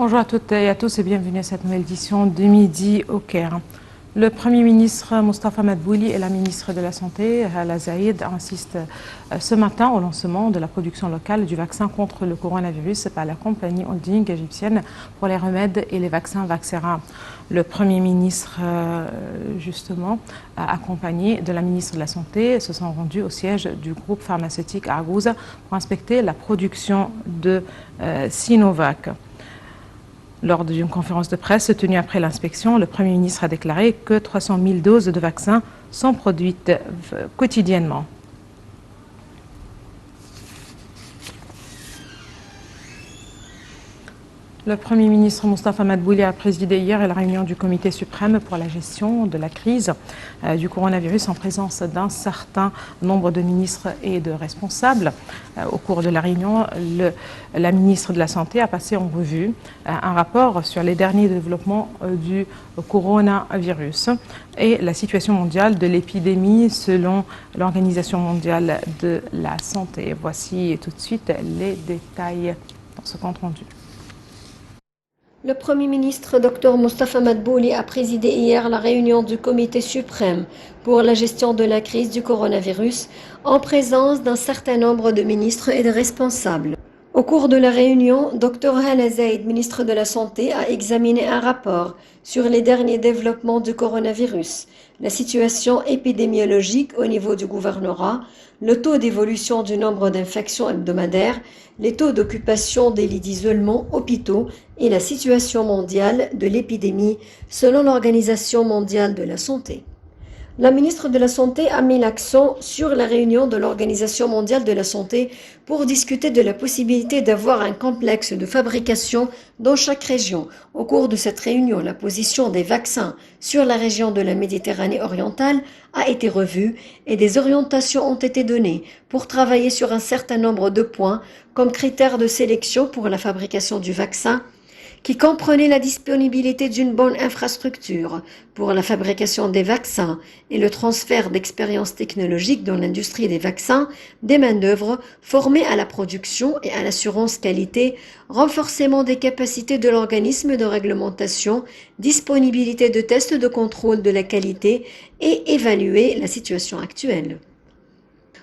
Bonjour à toutes et à tous et bienvenue à cette nouvelle édition de Midi au Caire. Le Premier ministre Moustapha Madbouli et la ministre de la Santé, Hala Zaïd, insistent ce matin au lancement de la production locale du vaccin contre le coronavirus par la compagnie holding égyptienne pour les remèdes et les vaccins Vaxera. Le Premier ministre, justement, accompagné de la ministre de la Santé, se sont rendus au siège du groupe pharmaceutique Argouza pour inspecter la production de Sinovac. Lors d'une conférence de presse tenue après l'inspection, le Premier ministre a déclaré que 300 000 doses de vaccins sont produites quotidiennement. Le Premier ministre Moustapha Madbouli a présidé hier la réunion du Comité suprême pour la gestion de la crise du coronavirus en présence d'un certain nombre de ministres et de responsables. Au cours de la réunion, la ministre de la Santé a passé en revue un rapport sur les derniers développements du coronavirus et la situation mondiale de l'épidémie selon l'Organisation mondiale de la santé. Voici tout de suite les détails dans ce compte rendu. Le Premier ministre Dr Moustapha Madbouli a présidé hier la réunion du Comité suprême pour la gestion de la crise du coronavirus en présence d'un certain nombre de ministres et de responsables. Au cours de la réunion, Dr Hala Zaïd, ministre de la Santé, a examiné un rapport sur les derniers développements du coronavirus, la situation épidémiologique au niveau du gouvernorat, le taux d'évolution du nombre d'infections hebdomadaires, les taux d'occupation des lits d'isolement, hôpitaux et la situation mondiale de l'épidémie selon l'Organisation mondiale de la santé. La ministre de la Santé a mis l'accent sur la réunion de l'Organisation mondiale de la santé pour discuter de la possibilité d'avoir un complexe de fabrication dans chaque région. Au cours de cette réunion, la position des vaccins sur la région de la Méditerranée orientale a été revue et des orientations ont été données pour travailler sur un certain nombre de points comme critères de sélection pour la fabrication du vaccin, qui comprenait la disponibilité d'une bonne infrastructure pour la fabrication des vaccins et le transfert d'expériences technologiques dans l'industrie des vaccins, des main-d'œuvre formées à la production et à l'assurance qualité, renforcement des capacités de l'organisme de réglementation, disponibilité de tests de contrôle de la qualité et évaluer la situation actuelle.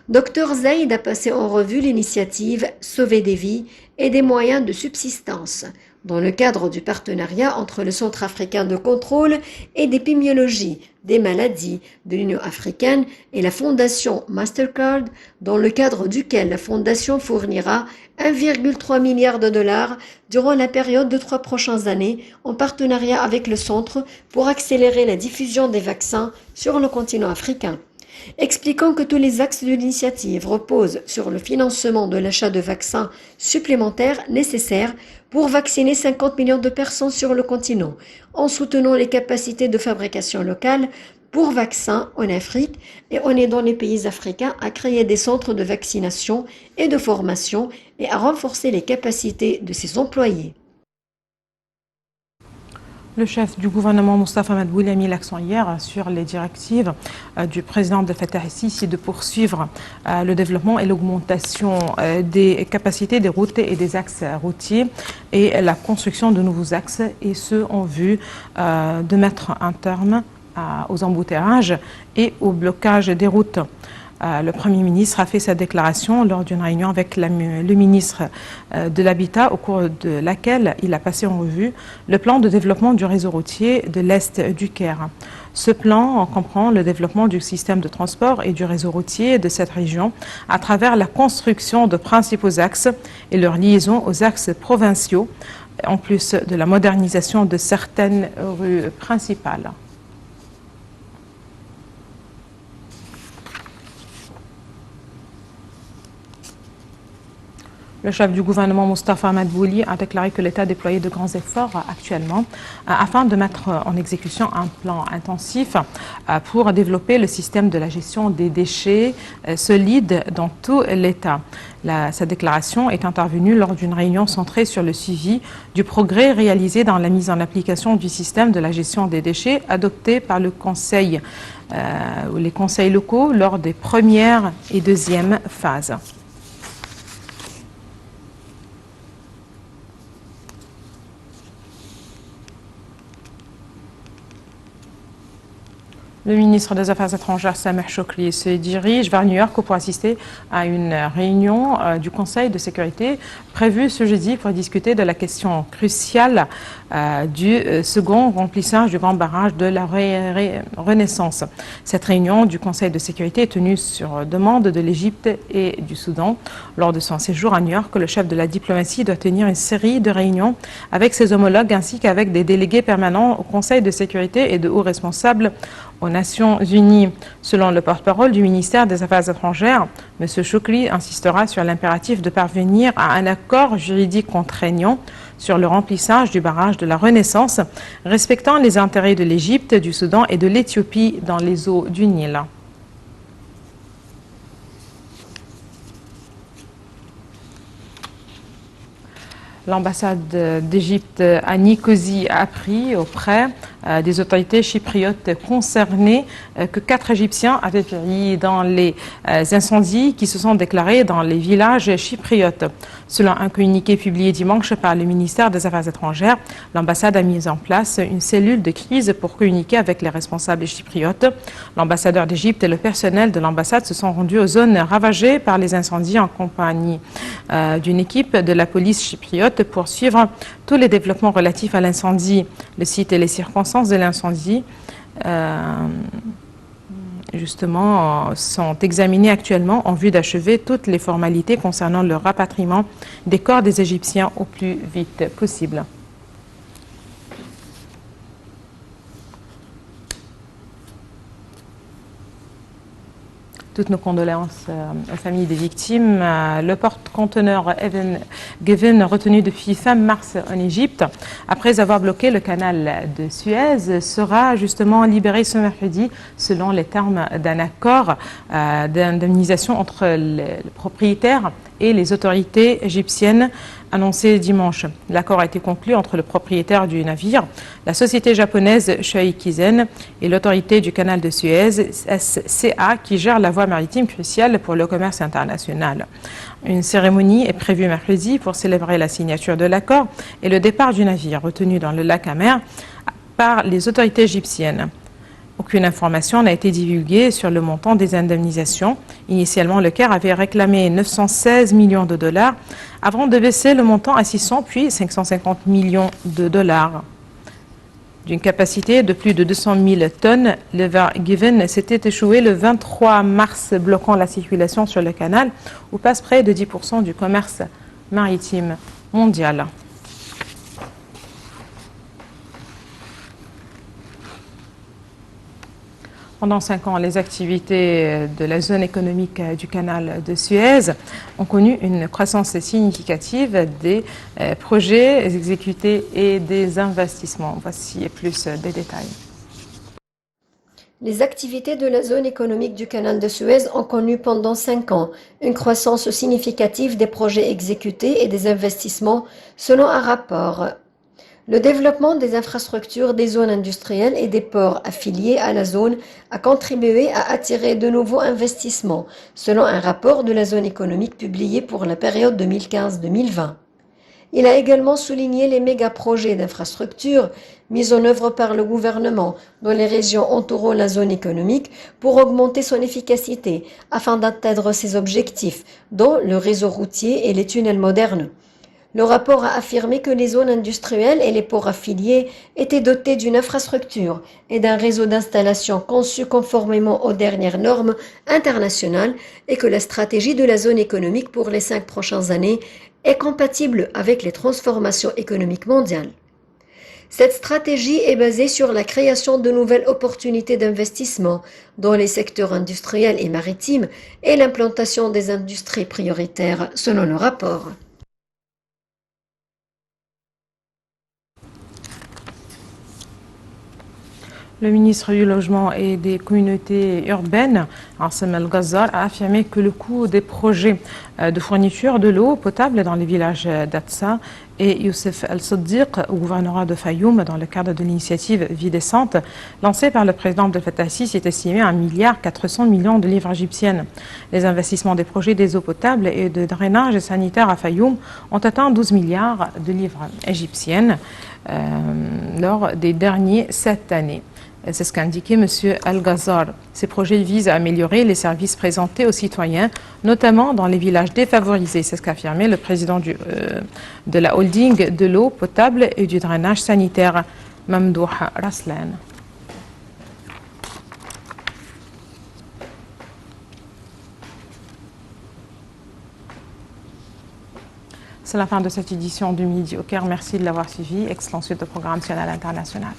Dr Zaïd a passé en revue l'initiative Sauver des vies et des moyens de subsistance dans le cadre du partenariat entre le Centre africain de contrôle et d'épidémiologie des maladies de l'Union africaine et la Fondation Mastercard, dans le cadre duquel la Fondation fournira 1,3 milliard de dollars durant la période de 3 prochaines années en partenariat avec le Centre pour accélérer la diffusion des vaccins sur le continent africain. Expliquant que tous les axes de l'initiative reposent sur le financement de l'achat de vaccins supplémentaires nécessaires pour vacciner 50 millions de personnes sur le continent, en soutenant les capacités de fabrication locale pour vaccins en Afrique et en aidant les pays africains à créer des centres de vaccination et de formation et à renforcer les capacités de ses employés. Le chef du gouvernement Moustapha Madbouli a mis l'accent hier sur les directives du président Abdel Fattah el-Sisi de poursuivre le développement et l'augmentation des capacités des routes et des axes routiers et la construction de nouveaux axes, et ce en vue de mettre un terme aux embouteillages et au blocage des routes. Le Premier ministre a fait sa déclaration lors d'une réunion avec le ministre de l'Habitat, au cours de laquelle il a passé en revue le plan de développement du réseau routier de l'Est du Caire. Ce plan comprend le développement du système de transport et du réseau routier de cette région à travers la construction de principaux axes et leur liaison aux axes provinciaux, en plus de la modernisation de certaines rues principales. Le chef du gouvernement Moustapha Madbouli a déclaré que l'État déployait de grands efforts actuellement afin de mettre en exécution un plan intensif pour développer le système de la gestion des déchets solides dans tout l'État. Sa déclaration est intervenue lors d'une réunion centrée sur le suivi du progrès réalisé dans la mise en application du système de la gestion des déchets adopté par le Conseil, les conseils locaux lors des premières et deuxièmes phases. Le ministre des Affaires étrangères, Sameh Choukri, se dirige vers New York pour assister à une réunion du Conseil de sécurité prévue ce jeudi pour discuter de la question cruciale du second remplissage du grand barrage de la Renaissance. Cette réunion du Conseil de sécurité est tenue sur demande de l'Égypte et du Soudan. Lors de son séjour à New York, le chef de la diplomatie doit tenir une série de réunions avec ses homologues ainsi qu'avec des délégués permanents au Conseil de sécurité et de hauts responsables aux Nations Unies. Selon le porte-parole du ministère des Affaires étrangères, M. Choukri insistera sur l'impératif de parvenir à un accord juridique contraignant sur le remplissage du barrage de la Renaissance, respectant les intérêts de l'Égypte, du Soudan et de l'Éthiopie dans les eaux du Nil. L'ambassade d'Égypte à Nicosie a appris auprès des autorités chypriotes concernées que 4 Égyptiens avaient péri dans les incendies qui se sont déclarés dans les villages chypriotes. Selon un communiqué publié dimanche par le ministère des Affaires étrangères, l'ambassade a mis en place une cellule de crise pour communiquer avec les responsables chypriotes. L'ambassadeur d'Égypte et le personnel de l'ambassade se sont rendus aux zones ravagées par les incendies en compagnie d'une équipe de la police chypriote pour suivre tous les développements relatifs à l'incendie, le site et les circonstances de l'incendie. Justement, sont examinés actuellement en vue d'achever toutes les formalités concernant le rapatriement des corps des Égyptiens au plus vite possible. Toutes nos condoléances aux familles des victimes. Le porte-conteneur Evan Given, retenu depuis fin mars en Égypte, après avoir bloqué le canal de Suez, sera justement libéré ce mercredi selon les termes d'un accord d'indemnisation entre le propriétaire et les autorités égyptiennes annoncé dimanche. L'accord a été conclu entre le propriétaire du navire, la société japonaise Shoeikizen et l'autorité du canal de Suez, SCA, qui gère la voie maritime cruciale pour le commerce international. Une cérémonie est prévue mercredi pour célébrer la signature de l'accord et le départ du navire retenu dans le lac Amer par les autorités égyptiennes. Aucune information n'a été divulguée sur le montant des indemnisations. Initialement, le Caire avait réclamé 916 millions de dollars avant de baisser le montant à 600 puis 550 millions de dollars. D'une capacité de plus de 200 000 tonnes, l'Ever Given s'était échoué le 23 mars, bloquant la circulation sur le canal où passe près de 10% du commerce maritime mondial. Pendant 5 ans, les activités de la zone économique du canal de Suez ont connu une croissance significative des projets exécutés et des investissements. Voici plus de détails. Les activités de la zone économique du canal de Suez ont connu pendant 5 ans une croissance significative des projets exécutés et des investissements selon un rapport. Le développement des infrastructures des zones industrielles et des ports affiliés à la zone a contribué à attirer de nouveaux investissements, selon un rapport de la zone économique publié pour la période 2015-2020. Il a également souligné les méga-projets d'infrastructures mis en œuvre par le gouvernement dans les régions entourant la zone économique pour augmenter son efficacité afin d'atteindre ses objectifs, dont le réseau routier et les tunnels modernes. Le rapport a affirmé que les zones industrielles et les ports affiliés étaient dotés d'une infrastructure et d'un réseau d'installation conçu conformément aux dernières normes internationales et que la stratégie de la zone économique pour les 5 prochaines années est compatible avec les transformations économiques mondiales. Cette stratégie est basée sur la création de nouvelles opportunités d'investissement dans les secteurs industriels et maritimes et l'implantation des industries prioritaires selon le rapport. Le ministre du Logement et des Communautés urbaines, Arsem El-Ghazal, a affirmé que le coût des projets de fourniture de l'eau potable dans les villages d'Atsa et Youssef El-Siddiq au gouvernorat de Fayoum dans le cadre de l'initiative Vie décente lancée par le président Abdel Fattah el-Sisi est estimé à 1,4 milliard de livres égyptiennes. Les investissements des projets des eaux potables et de drainage sanitaire à Fayoum ont atteint 12 milliards de livres égyptiennes lors des derniers 7 années. C'est ce qu'a indiqué M. Al-Ghazar. Ces projets visent à améliorer les services présentés aux citoyens, notamment dans les villages défavorisés. C'est ce qu'a affirmé le président de la holding de l'eau potable et du drainage sanitaire, Mamdouh Raslan. C'est la fin de cette édition du Midi au Caire. Merci de l'avoir suivi. Excellente suite de programme national international.